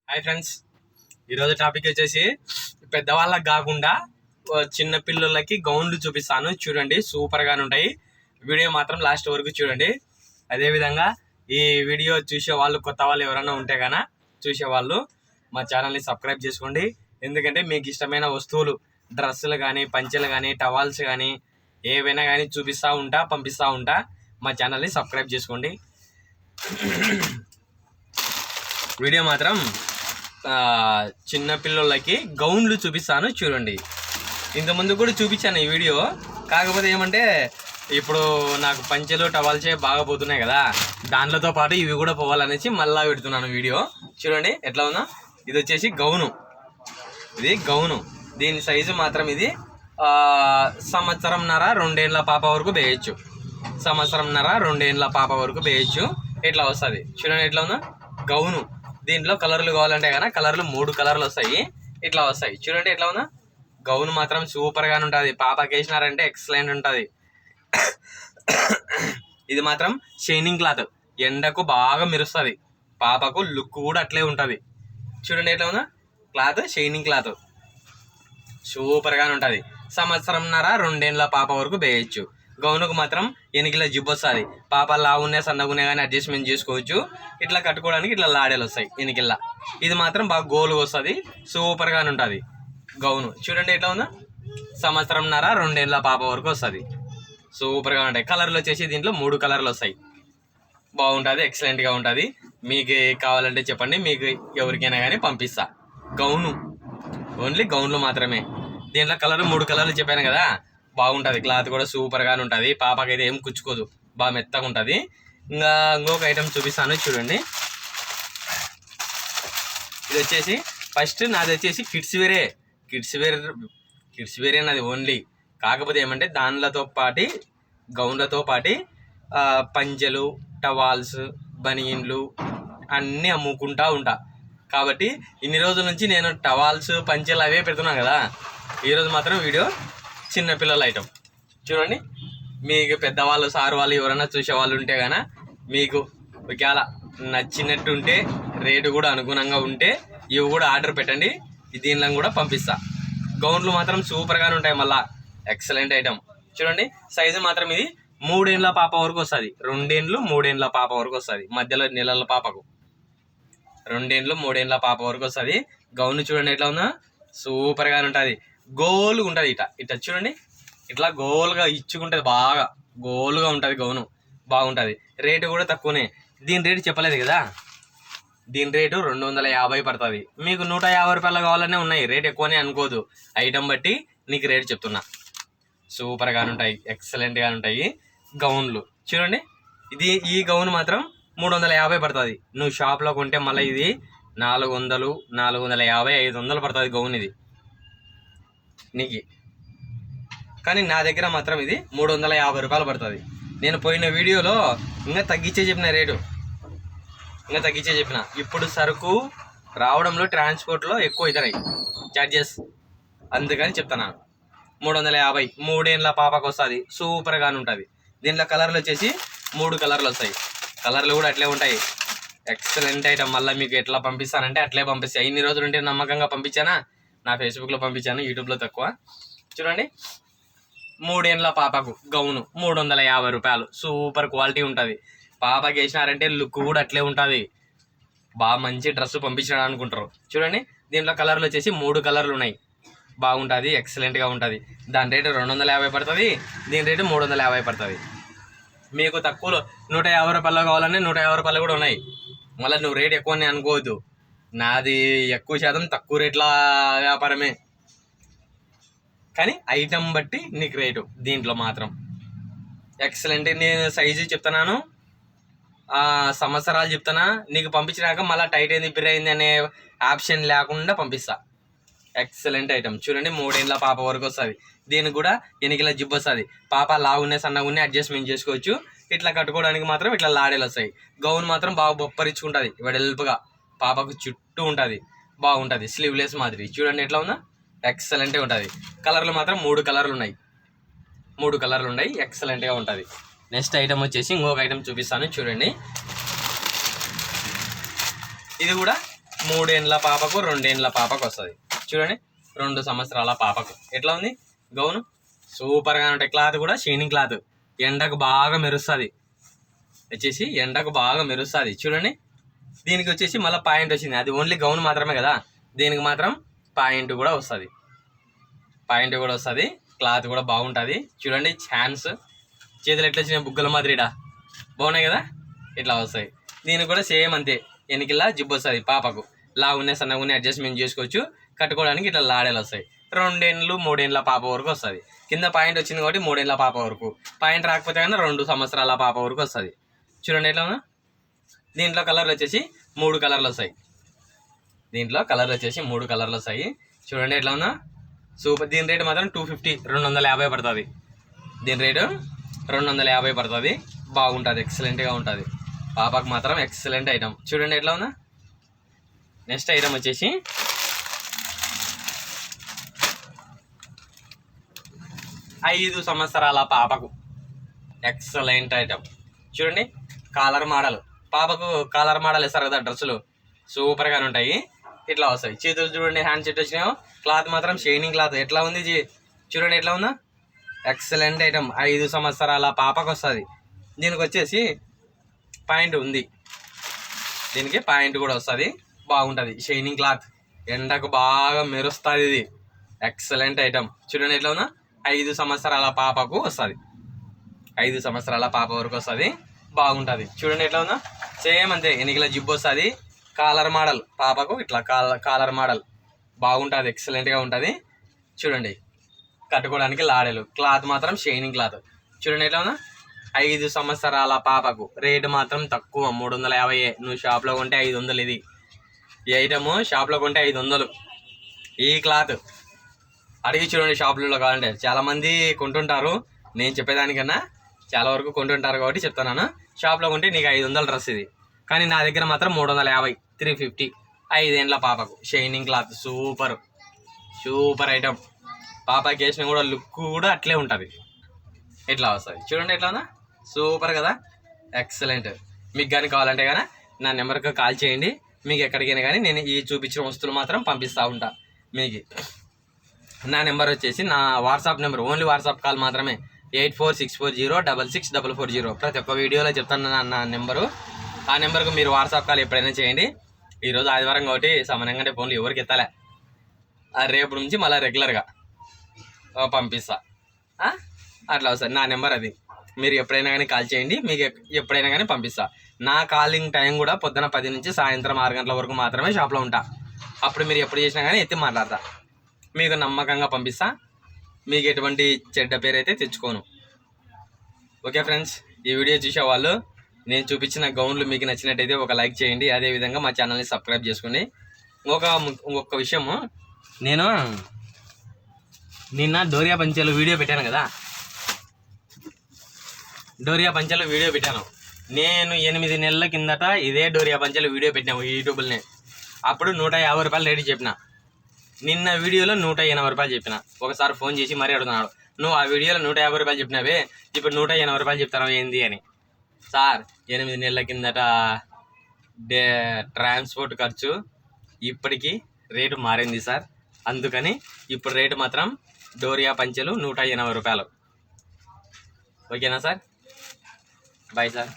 Hi friends, ఈరోజు topic వచ్చేసి పెద్దవాళ్ళకి కాకుండా చిన్న పిల్లలకి గౌన్లు చూపిస్తాను. చూడండి, సూపర్గానే ఉంటాయి. వీడియో మాత్రం లాస్ట్ వరకు చూడండి. అదేవిధంగా ఈ వీడియో చూసే వాళ్ళు కొత్త వాళ్ళు ఎవరైనా ఉంటే కనుక చూసేవాళ్ళు మా ఛానల్ని సబ్స్క్రైబ్ చేసుకోండి. ఎందుకంటే మీకు ఇష్టమైన వస్తువులు, డ్రెస్సులు కానీ, పంచెలు కానీ, టవాల్స్ కానీ ఏవైనా కానీ పంపిస్తూ ఉంటా. మా ఛానల్ని సబ్స్క్రైబ్ చేసుకోండి. వీడియో మాత్రం చిన్న పిల్లలకి గౌన్లు చూపిస్తాను. చూడండి, ఇంతకుముందు కూడా చూపించాను ఈ వీడియో. కాకపోతే ఏమంటే ఇప్పుడు నాకు పంచెలు టవాల్సే బాగా పోతున్నాయి కదా, దాంట్లతో పాటు ఇవి కూడా పోవాలనేసి మళ్ళా పెడుతున్నాను వీడియో. చూడండి ఎట్లా ఉందో. ఇది వచ్చేసి గౌను. ఇది గౌను. దీని సైజు మాత్రం ఇది సంవత్సరంన్నర 2 ఏళ్ళ పాప వరకు వేయచ్చు. సంవత్సరంన్నర 2 ఏళ్ళ పాప వరకు వేయచ్చు. ఇట్లా వస్తుంది. చూడండి ఎట్లా ఉందో గౌను. దీంట్లో కలర్లు కావాలంటే కనుక కలర్లు 3 కలర్లు వస్తాయి. ఇట్లా వస్తాయి. చూడండి ఎట్లా ఉందో. గౌన్ మాత్రం సూపర్గానే ఉంటుంది. పాపకి వేసినారంటే ఎక్సలెంట్ ఉంటుంది. ఇది మాత్రం షైనింగ్ క్లాత్, ఎండకు బాగా మెరుస్తుంది. పాపకు లుక్ కూడా అట్లే ఉంటుంది. చూడండి ఎట్లా ఉందో. క్లాత్ షైనింగ్ క్లాత్ సూపర్గానే ఉంటుంది. సంవత్సరంన్నర 2 ఏళ్ళ పాప వరకు వేయచ్చు. గౌనుకు మాత్రం 8 జిబ్బు వస్తుంది. పాప లావునే సన్నగునే కానీ అడ్జస్ట్మెంట్ చేసుకోవచ్చు. ఇట్లా కట్టుకోవడానికి ఇట్లా లాడేలు వస్తాయి 8. ఇది మాత్రం బాగా గోలుగా వస్తుంది. సూపర్గానే ఉంటుంది గౌను. చూడండి ఎట్లా ఉందో. సంవత్సరంన్నర 2 ఏళ్ళ పాప వరకు వస్తుంది. సూపర్గా ఉంటాయి. కలర్లు వచ్చేసి దీంట్లో 3 కలర్లు వస్తాయి. బాగుంటుంది, ఎక్సలెంట్గా ఉంటుంది. మీకు కావాలంటే చెప్పండి, మీకు ఎవరికైనా కానీ పంపిస్తా. గౌను ఓన్లీ గౌన్లు మాత్రమే. దీంట్లో కలర్ 3 కలర్లు చెప్పాను కదా. బాగుంటుంది. క్లాత్ కూడా సూపర్గానే ఉంటుంది. పాపకైతే ఏం కుచ్చుకోదు, బాగా మెత్తగా ఉంటుంది. ఇంకొక ఐటమ్ చూపిస్తాను. చూడండి, ఇది వచ్చేసి ఫస్ట్ నాది వచ్చేసి కిడ్స్ వేరే నాది ఓన్లీ. కాకపోతే ఏమంటే దానిలతో పాటు గౌన్లతో పాటు పంచెలు, టవాల్స్, బనీన్లు అన్నీ అమ్ముకుంటా ఉంటా. కాబట్టి ఇన్ని రోజుల నుంచి నేను టవాల్స్, పంచెలు అవే పెడుతున్నాను కదా. ఈరోజు మాత్రం వీడియో చిన్నపిల్లల ఐటమ్. చూడండి, మీకు పెద్దవాళ్ళు, సార్ వాళ్ళు ఎవరైనా చూసేవాళ్ళు ఉంటే కనుక మీకు ఒకవేళ నచ్చినట్టు ఉంటే, రేటు కూడా అనుగుణంగా ఉంటే ఇవి కూడా ఆర్డర్ పెట్టండి. దీనిలో కూడా పంపిస్తా. గౌన్లు మాత్రం సూపర్గానే ఉంటాయి. మళ్ళా ఎక్సలెంట్ ఐటమ్. చూడండి, సైజు మాత్రం ఇది 3 ఏళ్ళ పాప వరకు వస్తుంది. 2 ఏళ్ళు 3 ఏళ్ళ పాప వరకు వస్తుంది. మధ్యలో నెలల పాపకు 2 ఏళ్ళు 3 ఏళ్ళ పాప వరకు వస్తుంది. గౌన్ చూడండి ఎట్లా ఉందో. సూపర్గానే ఉంటుంది. గోలుగా ఉంటుంది. ఇట్లా చూడండి, ఇట్లా గోలుగా ఇచ్చుకుంటుంది. బాగా గోలుగా ఉంటుంది గౌను. బాగుంటుంది. రేటు కూడా తక్కువనే. దీని రేటు చెప్పలేదు కదా. దీని రేటు 250 పడుతుంది. మీకు 150 రూపాయలు కావాలనే ఉన్నాయి. రేట్ ఎక్కువనే అనుకోదు. ఐటమ్ బట్టి నీకు రేటు చెప్తున్నా. సూపర్గానే ఉంటాయి, ఎక్సలెంట్గా ఉంటాయి గౌన్లు. చూడండి, ఈ గౌన్ మాత్రం 350 పడుతుంది. నువ్వు షాప్లో కొంటే మళ్ళీ ఇది 400, 450, 500 పడుతుంది గౌన్ ఇది నీకు. కానీ నా దగ్గర మాత్రం ఇది 350 రూపాయలు పడుతుంది. నేను పోయిన వీడియోలో ఇంకా తగ్గించే చెప్పిన. ఇప్పుడు సరుకు రావడంలో, ట్రాన్స్పోర్ట్లో ఎక్కువ అవుతున్నాయి ఛార్జెస్, అందుకని చెప్తున్నాను. 350, 3 ఏళ్ళ పాపకు వస్తుంది. సూపర్గానే ఉంటుంది. దీంట్లో కలర్లు వచ్చేసి 3 కలర్లు వస్తాయి. కలర్లు కూడా అట్లే ఉంటాయి. Excellent item. మళ్ళీ మీకు ఎట్లా పంపిస్తానంటే అట్లే పంపిస్తాను. ఇన్ని రోజులు ఉంటే నమ్మకంగా పంపించానా. నా ఫేస్బుక్లో పంపించాను, యూట్యూబ్లో తక్కువ. చూడండి, 3 ఏళ్ళ పాపకు గౌను 350 రూపాయలు. సూపర్ క్వాలిటీ ఉంటుంది. పాపకి వేసినారంటే లుక్ కూడా అట్లే ఉంటుంది. బాగా మంచి డ్రెస్ పంపించాడు అనుకుంటారు. చూడండి, దీంట్లో కలర్లు వచ్చేసి 3 కలర్లు ఉన్నాయి. బాగుంటుంది, ఎక్సలెంట్గా ఉంటుంది. దాని రేటు 250 పడుతుంది. దీని రేటు 350 పడుతుంది. మీకు తక్కువలో 150 రూపాయలు కావాలనే 150 రూపాయలు కూడా ఉన్నాయి. మళ్ళీ నువ్వు రేట్ ఎక్కువనే అనుకోవద్దు. నాది ఎక్కువ శాతం తక్కువ రేట్ల వ్యాపారమే. కానీ ఐటమ్ బట్టి నీకు రేటు. దీంట్లో మాత్రం ఎక్సలెంట్. నేను సైజు చెప్తున్నాను, సంవత్సరాలు చెప్తున్నా. నీకు పంపించినాక మళ్ళీ టైట్ అయింది, బిర్ అయింది అనే ఆప్షన్ లేకుండా పంపిస్తా. Excellent item. చూడండి, 3 ఏళ్ళ పాప వరకు వస్తుంది. దీనికి కూడా 8 జిబ్బు వస్తుంది. పాప లావునే సన్నగునే అడ్జస్ట్మెంట్ చేసుకోవచ్చు. ఇట్లా కట్టుకోవడానికి మాత్రం ఇట్లా లాడేలు వస్తాయి. గౌన్ మాత్రం బాగా బొప్పరిచ్చుకుంటుంది, వెడల్పుగా. పాపకు చుట్టూ ఉంటుంది, బాగుంటుంది. స్లీవ్లెస్ మాదిరి. చూడండి ఎట్లా ఉందా. ఎక్సలెంట్గా ఉంటుంది. కలర్లు మాత్రం 3 కలర్లు ఉన్నాయి. ఎక్సలెంట్గా ఉంటుంది. నెక్స్ట్ ఐటమ్ వచ్చేసి ఇంకొక ఐటమ్ చూపిస్తాను. చూడండి, ఇది కూడా 3 ఏండ్ల పాపకు 2 ఏండ్ల పాపకు వస్తుంది. చూడండి 2 సంవత్సరాల పాపకు ఎట్లా ఉంది గౌను. సూపర్గా ఉంటాయి. క్లాత్ కూడా షైనింగ్ క్లాత్, ఎండకు బాగా మెరుస్తుంది వచ్చేసి, ఎండకు బాగా మెరుస్తుంది. చూడండి దీనికి వచ్చేసి మళ్ళీ పాయింట్ వచ్చింది. అది ఓన్లీ గౌన్ మాత్రమే కదా, దీనికి మాత్రం పాయింట్ కూడా వస్తుంది. క్లాత్ కూడా బాగుంటుంది. చూడండి హ్యాండ్స్, చేతులు ఎట్లా వచ్చినాయి బుగ్గల మాదిరిడా, బాగున్నాయి కదా, ఇట్లా వస్తాయి. దీనికి కూడా సేమ్ అంతే, వెనకిలా జిబ్బు వస్తుంది. పాపకు లావునే సన్నగునే అడ్జస్ట్మెంట్ చేసుకోవచ్చు. కట్టుకోవడానికి ఇట్లా లాడేలు వస్తాయి. 2 ఏండ్లు 3 ఏండ్ల పాప వరకు వస్తుంది. కింద పాయింట్ వచ్చింది కాబట్టి 3 ఏండ్ల పాప వరకు, పాయింట్ రాకపోతే కన్నా 2 సంవత్సరాల పాప వరకు వస్తుంది. చూడండి ఎట్లా ఉన్నా. దీంట్లో కలర్లు వచ్చేసి 3 కలర్లు వస్తాయి. చూడండి ఎట్లా ఉన్నా, సూపర్. దీని రేటు మాత్రం 250, 250 పడుతుంది. దీని రేటు 250 పడుతుంది. బాగుంటుంది, ఎక్సలెంట్గా ఉంటుంది. పాపకు మాత్రం ఎక్సలెంట్ ఐటమ్. చూడండి ఎట్లా ఉందా. నెక్స్ట్ ఐటమ్ వచ్చేసి ఐదు సంవత్సరాల పాపకు ఎక్సలెంట్ ఐటమ్. చూడండి కాలర్ మోడల్, పాపకు కాలర్ మోడల్ వేస్తారు కదా డ్రెస్సులు, సూపర్గానే ఉంటాయి. ఇట్లా వస్తాయి. చేతులు చూడండి, హ్యాండ్ సెట్ వచ్చినాయో. క్లాత్ మాత్రం షైనింగ్ క్లాత్. ఎట్లా ఉంది చూడండి ఎట్లా ఉందా, ఎక్సలెంట్ ఐటమ్. 5 సంవత్సరాల పాపకు వస్తుంది. దీనికి వచ్చేసి పాయింట్ ఉంది, దీనికి పాయింట్ కూడా వస్తుంది. బాగుంటుంది, షైనింగ్ క్లాత్, ఎండకు బాగా మెరుస్తుంది. ఇది ఎక్సలెంట్ ఐటమ్. చూడండి ఎట్లా ఉందా, 5 సంవత్సరాల పాపకు వస్తుంది. 5 సంవత్సరాల పాప వరకు వస్తుంది. బాగుంటుంది. చూడండి ఎట్లా ఉందా, సేమ్ అంతే. ఎనికిల జిబ్బు వస్తుంది. కాలర్ మోడల్, పాపకు ఇట్లా కాలర్ మోడల్ బాగుంటుంది, ఎక్సలెంట్గా ఉంటుంది. చూడండి కట్టుకోవడానికి లాడెలు. క్లాత్ మాత్రం షైనింగ్ క్లాత్. చూడండి ఎట్లా ఉందా, 5 సంవత్సరాల పాపకు. రేటు మాత్రం తక్కువ, 350. నువ్వు షాప్లో కొంటే 500. ఇది ఈ ఐటము షాప్లో కొంటే 500. ఈ క్లాత్ అడిగి చూడండి షాపులలో కావాలంటే. చాలామంది కొంటుంటారు, నేను చెప్పేదానికన్నా చాలా వరకు కొంటుంటారు కాబట్టి చెప్తున్నాను. షాప్లో కొంటే నీకు 500 డ్రెస్ ఇది, కానీ నా దగ్గర మాత్రం 350, 350. 5 ఏండ్ల పాపకు షైనింగ్ క్లాత్, సూపర్ ఐటమ్. పాపకి వేసిన కూడా లుక్ కూడా అట్లే ఉంటుంది. ఇట్లా వస్తుంది. చూడండి ఎట్లా ఉందా, సూపర్ కదా, ఎక్సలెంట్. మీకు కానీ కావాలంటే కానీ నా నెంబర్కి కాల్ చేయండి. మీకు ఎక్కడికైనా కానీ నేను ఈ చూపించిన వస్తువులు మాత్రం పంపిస్తూ ఉంటా మీకు. నా నెంబర్ వచ్చేసి, నా WhatsApp number, only WhatsApp call మాత్రమే, 8464066440. ప్రతి ఒక్క వీడియోలో చెప్తాను నా నెంబరు. ఆ నెంబర్కు మీరు వాట్సాప్ కాల్ ఎప్పుడైనా చేయండి. ఈరోజు ఆదివారం కాబట్టి సమయంగా ఫోన్లు ఎవరికి ఎత్తాలే. రేపు నుంచి మళ్ళీ రెగ్యులర్గా పంపిస్తా. అట్లా వస్తుంది నా నెంబర్. అది మీరు ఎప్పుడైనా కానీ కాల్ చేయండి, మీకు ఎప్పుడైనా కానీ పంపిస్తా. నా కాలింగ్ టైం కూడా పొద్దున 10 నుంచి సాయంత్రం 6 గంటల వరకు మాత్రమే షాప్లో ఉంటా. అప్పుడు మీరు ఎప్పుడు చేసినా కానీ ఎత్తి మాట్లాడతా. మీకు నమ్మకంగా పంపిస్తా. మీకు ఎటువంటి చెడ్డ పేరు అయితే తెచ్చుకోను. ఓకే ఫ్రెండ్స్, ఈ వీడియో చూసేవాళ్ళు నేను చూపించిన గౌన్లు మీకు నచ్చినట్టయితే ఒక లైక్ చేయండి. అదేవిధంగా మా ఛానల్ని సబ్స్క్రైబ్ చేసుకోండి. ఇంకొక విషయము, నేను నిన్న డోరియా పంచెలు వీడియో పెట్టాను కదా, డోరియా పంచెలు వీడియో పెట్టాను. నేను 8 నెలల కిందట ఇదే డోరియా పంచెలు వీడియో పెట్టినాము యూట్యూబ్లోనే. అప్పుడు 150 రూపాయలు రేటు చెప్పిన. నిన్న వీడియోలో 180 రూపాయలు చెప్పిన. ఒకసారి ఫోన్ చేసి మరీ అడుగుతున్నాడు, నువ్వు ఆ వీడియోలో 150 రూపాయలు చెప్పినావే, ఇప్పుడు 180 రూపాయలు చెప్తున్నావు ఏంది అని. సార్ 8 నెలల కిందట ట్రాన్స్పోర్ట్ ఖర్చు ఇప్పటికీ రేటు మారింది సార్. అందుకని ఇప్పుడు రేటు మాత్రం డోరియా పంచెలు 180 రూపాయలు. ఓకేనా సార్? Bye sir.